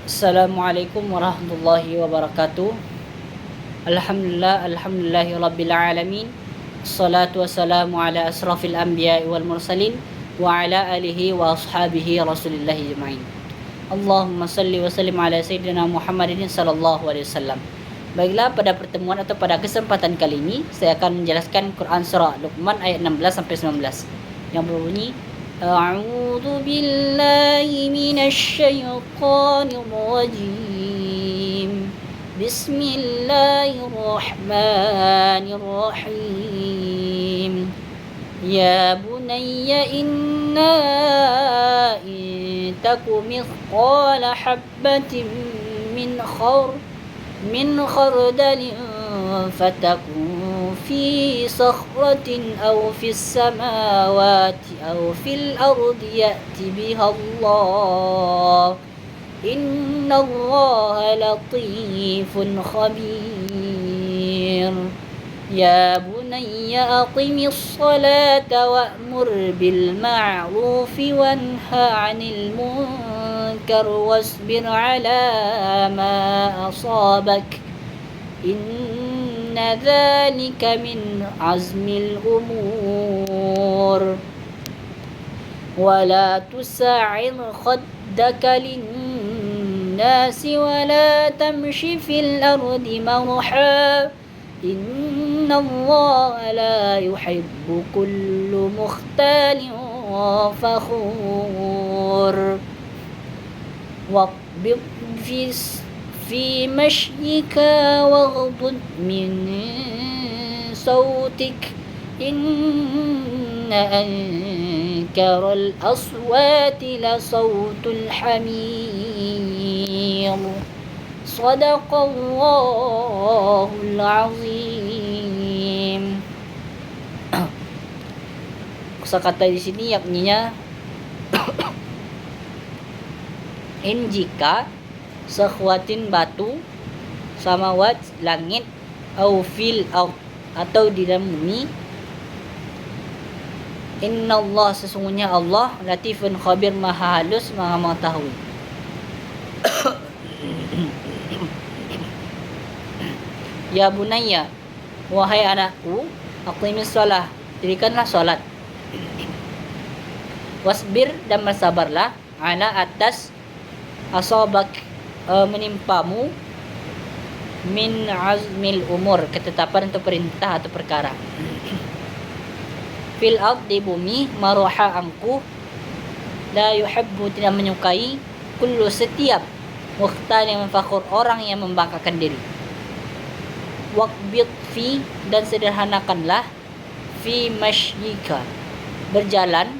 Assalamualaikum warahmatullahi wabarakatuh. Alhamdulillahi rabbil alamin. Assalatu wassalamu ala asrafil anbiya'i wal mursalin wa ala alihi wa ashabihi rasulillahi ajma'in. Allahumma salli wa sallim ala sayyidina Muhammadin sallallahu alaihi wasallam. Baiklah, pada pertemuan atau pada kesempatan kali ini saya akan menjelaskan Quran surah Luqman ayat 16 sampai 19 yang berbunyi, A'udzu billahi minasy syaithanir rajim. Bismillahirrahmanirrahim. Ya bunayya inna in taku mithqala habbatin min khardalin fatakun في صخرة أو في السماوات أو في الأرض يأت بها الله إن الله لطيف خبير يا بني أقم الصلاة وأمر بالمعروف وانه عن المنكر واصبر على ما أصابك إن ذلك من عزم الأمور ولا تسعر خدك للناس ولا تمش في الأرض مرحا إن الله لا يحب كل مختال فخور واغضض في مشيك واغضض من صوتك إن أنكر الأصوات لصوت الحمير صدق الله العظيم. Kosakata di sini yakninya in jika sekhwatin batu samawat langit au fil atau di dalam bumi. Innallah sesungguhnya Allah latifun khabir maha halus maha mengetahui. Ya bunayya wahai anakku aqimis shalah dirikanlah salat. Wasbir dan bersabarlah ala atas asabak menimpamu min azmil umur ketetapan atau perintah atau perkara. Fil ard di bumi maruha angkuh la yuhibbu tidak menyukai kullu setiap mukhtal yang fakhur orang yang membanggakan diri. Waqbid fi dan sederhanakanlah fi mashyika berjalan.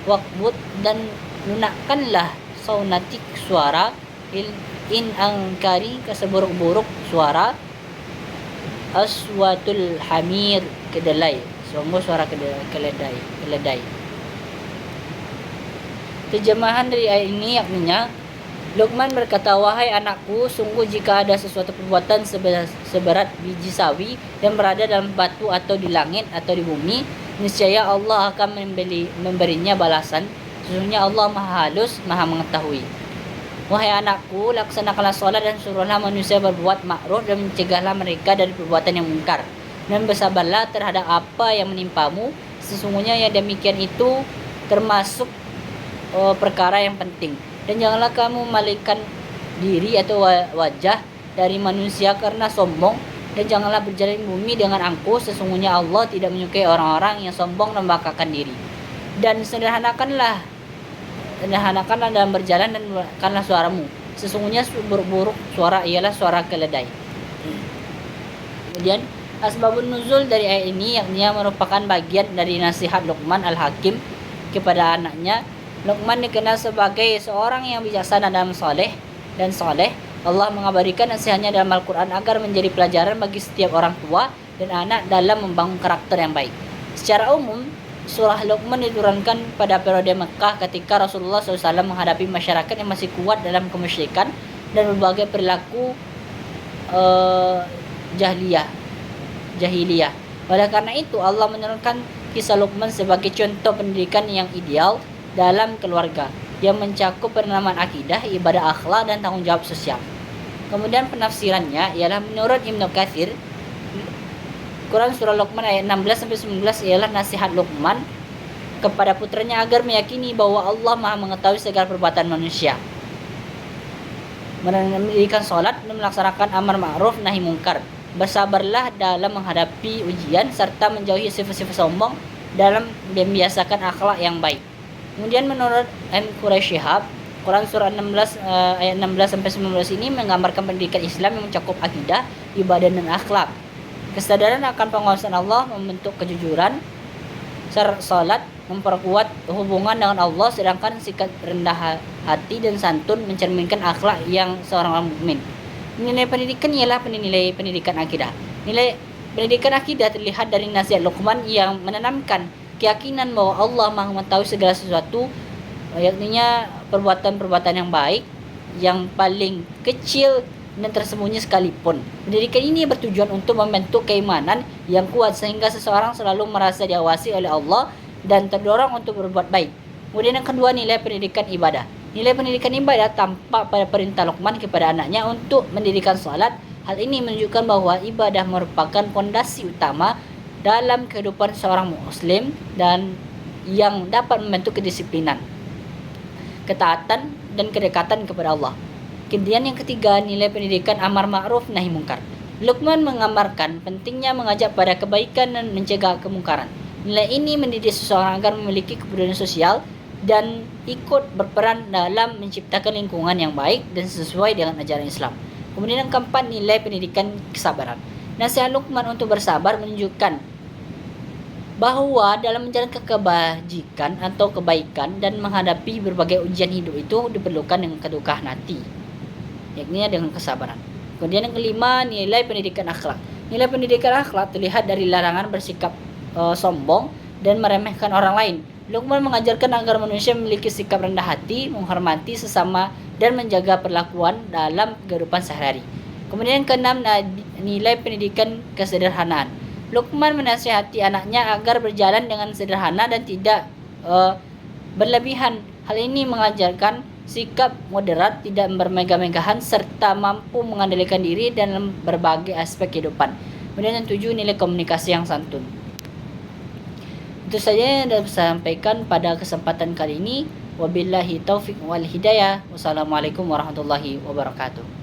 Waqbud dan lunakkanlah saunatik suara in angkari keseburuk-buruk suara aswatul hamir kedelai sungguh suara keledai. Terjemahan dari ayat ini yakninya Luqman berkata, wahai anakku, sungguh jika ada sesuatu perbuatan seberat biji sawi dan berada dalam batu atau di langit atau di bumi, niscaya Allah akan memberinya balasan. Sesungguhnya Allah maha halus maha mengetahui. Wahai anakku, laksanakanlah solat dan suruhlah manusia berbuat makruf dan mencegahlah mereka dari perbuatan yang mungkar. Dan bersabarlah terhadap apa yang menimpamu. Sesungguhnya yang demikian itu termasuk perkara yang penting. Dan janganlah kamu memalingkan diri atau wajah dari manusia karena sombong. Dan janganlah berjalan di bumi dengan angkuh. Sesungguhnya Allah tidak menyukai orang-orang yang sombong dan membanggakan diri. Dan sederhanakanlah dalam berjalan dan bukanlah suaramu. Sesungguhnya buruk suara ialah suara keledai. Kemudian asbabun nuzul dari ayat ini yakni merupakan bagian dari nasihat Luqman al-Hakim kepada anaknya. Luqman dikenal sebagai seorang yang bijaksana dan soleh. Allah mengabarikan nasihatnya dalam Al-Quran agar menjadi pelajaran bagi setiap orang tua dan anak dalam membangun karakter yang baik. Secara umum, surah Luqman diturunkan pada periode Mekah ketika Rasulullah SAW menghadapi masyarakat yang masih kuat dalam kemusyrikan dan berbagai perilaku jahiliyah. Oleh karena itu Allah menurunkan kisah Luqman sebagai contoh pendidikan yang ideal dalam keluarga. yang mencakup penanaman akidah, ibadah akhlak, dan tanggung jawab sosial. Kemudian penafsirannya ialah menurut Ibnu Katsir, Quran surah Luqman ayat 16-19 ialah nasihat Luqman kepada putranya agar meyakini bahwa Allah Maha mengetahui segala perbuatan manusia, mendirikan sholat dan melaksanakan amar ma'ruf nahi mungkar, bersabarlah dalam menghadapi ujian, serta menjauhi sifat-sifat sombong dalam membiasakan akhlak yang baik. Kemudian menurut M. Quraisy Shihab, Quran surah 16 ayat 16-19 ini menggambarkan pendidikan Islam yang mencakup akidah, ibadah, dan akhlak. Kesadaran akan penguasaan Allah, membentuk kejujuran, salat, memperkuat hubungan dengan Allah, sedangkan sikap rendah hati dan santun mencerminkan akhlak yang seorang mukmin. Nilai pendidikan ialah nilai pendidikan akidah. Nilai pendidikan akidah terlihat dari nasihat Luqman yang menanamkan keyakinan bahwa Allah Maha mengetahui segala sesuatu, yakni perbuatan-perbuatan yang baik, yang paling kecil dan tersembunyi sekalipun. Pendidikan ini bertujuan untuk membentuk keimanan yang kuat sehingga seseorang selalu merasa diawasi oleh Allah dan terdorong untuk berbuat baik. Kemudian yang kedua, nilai pendidikan ibadah. Nilai pendidikan ibadah tampak pada perintah Luqman kepada anaknya untuk mendirikan salat. Hal ini menunjukkan bahwa ibadah merupakan fondasi utama dalam kehidupan seorang muslim dan yang dapat membentuk kedisiplinan, ketaatan, dan kedekatan kepada Allah. Kemudian yang ketiga, nilai pendidikan amar ma'ruf nahi mungkar. Luqman menggambarkan pentingnya mengajak pada kebaikan dan mencegah kemungkaran. Nilai ini mendidik seseorang agar memiliki kepedulian sosial dan ikut berperan dalam menciptakan lingkungan yang baik dan sesuai dengan ajaran Islam. Kemudian yang keempat, nilai pendidikan kesabaran. Nasihat Luqman untuk bersabar menunjukkan bahwa dalam menjalankan kebajikan atau kebaikan dan menghadapi berbagai ujian hidup itu diperlukan dengan kedukaan hati, yakni dengan kesabaran. Kemudian yang kelima, nilai pendidikan akhlak. Nilai pendidikan akhlak terlihat dari larangan bersikap sombong dan meremehkan orang lain. Luqman mengajarkan agar manusia memiliki sikap rendah hati, menghormati sesama, dan menjaga perlakuan dalam kehidupan sehari-hari. Kemudian yang keenam, nilai pendidikan kesederhanaan. Luqman menasihati anaknya agar berjalan dengan sederhana dan tidak berlebihan. Hal ini mengajarkan sikap moderat, tidak bermegah-megahan, serta mampu mengendalikan diri dalam berbagai aspek kehidupan. Kemudian yang tujuh, nilai komunikasi yang santun. Itu saja yang dapat saya sampaikan pada kesempatan kali ini. Wabillahi taufiq wal hidayah. Wassalamualaikum warahmatullahi wabarakatuh.